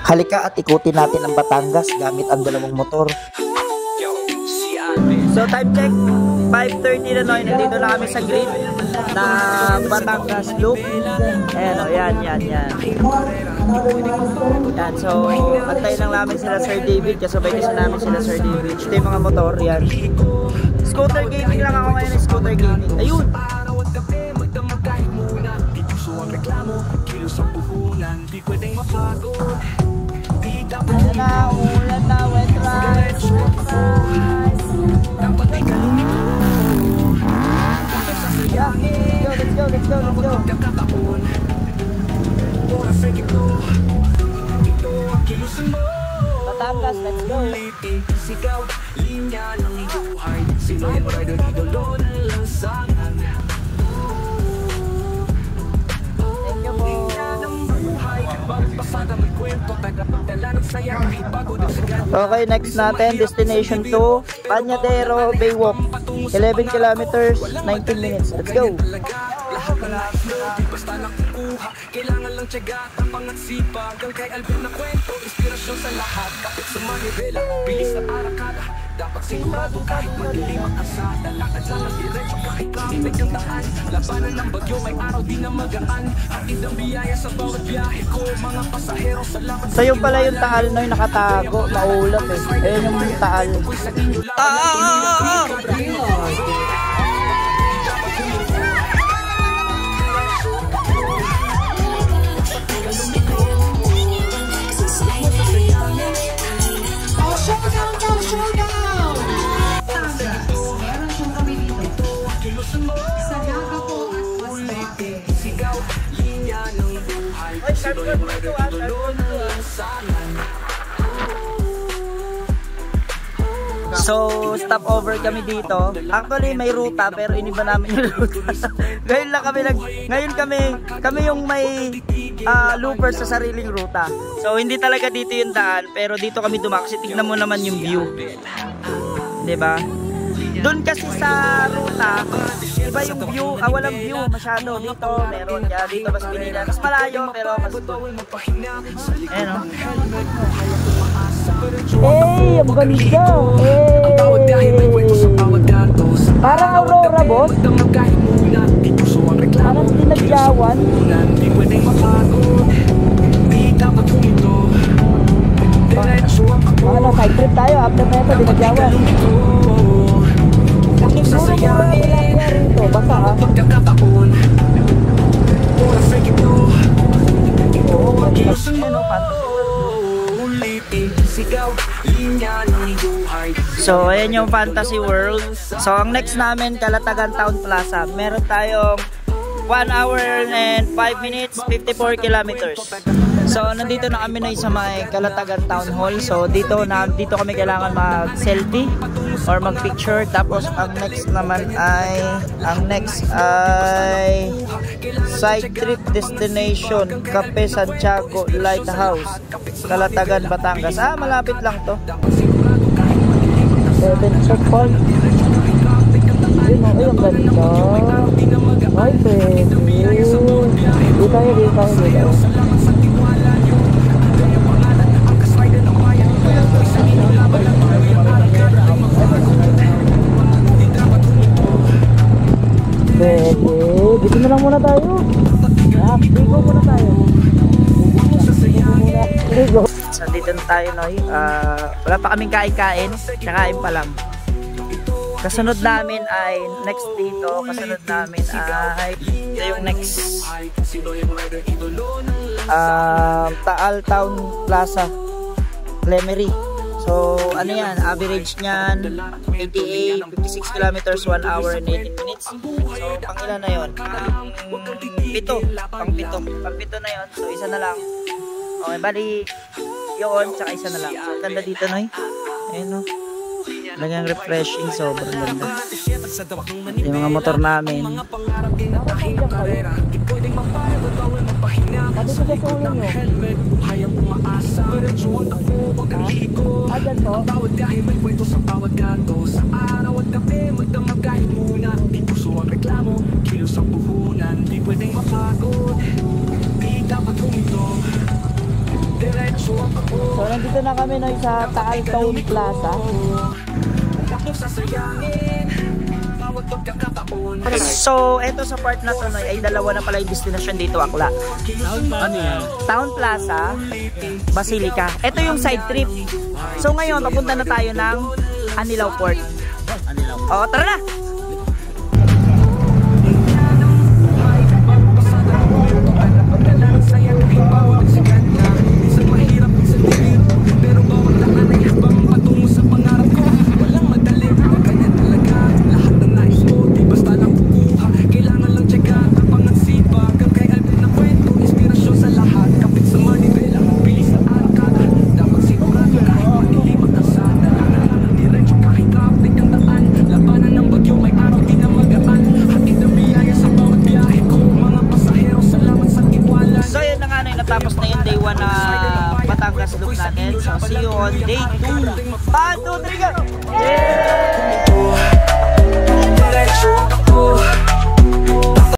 Halika at ikutin natin ang Batangas gamit ang dalawang motor. So time check, 5:30 na no, nandito na kami sa grid ng Batangas Loop. Ayan o, yan. Yan, so antayin lang namin sila Sir David, kasabay kasi namin sila Sir David. Ito yung mga motor, yan. Scooter gaming lang ako ngayon, scooter gaming. Ayun! Ayan na, ulan na, wet rice. Yeah, let's go. Batangas, let's go. Sigaw, linya ng buhay. Sino yung rider idolo ng lansangan? Thank you po. Okay, next natin, destination 2, Pañadero Baywalk. 11 kilometers, 19 minutes. Let's go. Basta nakukuha, kailangan lang tiyaga, tapang at sipag. Ang kay Alvin na kwento, inspirasyon sa lahat. Kapit sa manibela, bilis na arakada. Dapat sigurado kahit madilim ang kasada. Lakad lang ang diretso kahit traffic ang daan. Labanan ng bagyo, may araw di na magaan. Hatid ang biyaya sa bawat biyahe ko. Mga pasahero, salamat. So yung pala yung Taal na yung nakatago, maulap eh. Ayun yung Taal. So, stop over kami dito. Actually, may ruta pero iniba namin yung ruta. Ngayon kami yung may looper sa sariling ruta. So, hindi talaga dito yung daan, pero dito kami dumaksi. Tignan mo naman yung view. 'Di ba? Doon kasi sa ruta, iba yung view, walang view masyado. Dito, meron yan. Dito mas pinila. Mas malayo, pero mas ayan o. Hey, ang ganda! Hey! Parang Aurora, boss. Parang dinagyawan. Ano, side trip tayo. After na ito, dinagyawan. Basa ha? So ayan yung Fantasy World. So ang next namin, Calatagan Town Plaza. Meron tayong 1 hour and 5 minutes, 54 kilometers. So nandito na kami na sa may Calatagan Town Hall. So dito kami kailangan mag-selfie or mag-picture. Tapos ang next ay side trip destination Cape Santiago Lighthouse, Calatagan, Batangas. Malapit lang to. 7 checkpoint. Ayun, ang ganda. Ay, pwede. Di tayo. Dito na lang muna tayo. Ligo muna tayo. So dito na tayo, Noy. Wala pa kaming kain-kain. Kakain pa lang. Kasunod namin ay next dito. Kasunod namin ay ito yung next Taal Town Plaza, Lemery. So ano yan, average nyan 88, 56 kilometers, 1 hour and 18 minutes. So pang ilan na yun? Pang pito na yun. So isa na lang. Okay, bali yun, tsaka isa na lang. So ganda dito, Noy. Ayun, no. Lagang refreshing, sobrang ganda. Yung mga motor namin. So nandito na kami no, sa Taal Town Plaza. So eto sa part na to no, ay dalawa na pala yung destination dito, Akla. Town Plaza, Basilica. Ito yung side trip. So ngayon papunta na tayo ng Anilao Port. O tara na! Tapos na yung day 1 na Batangas loop natin. So see you on day 2. 1, 2, 3, go! Yeah!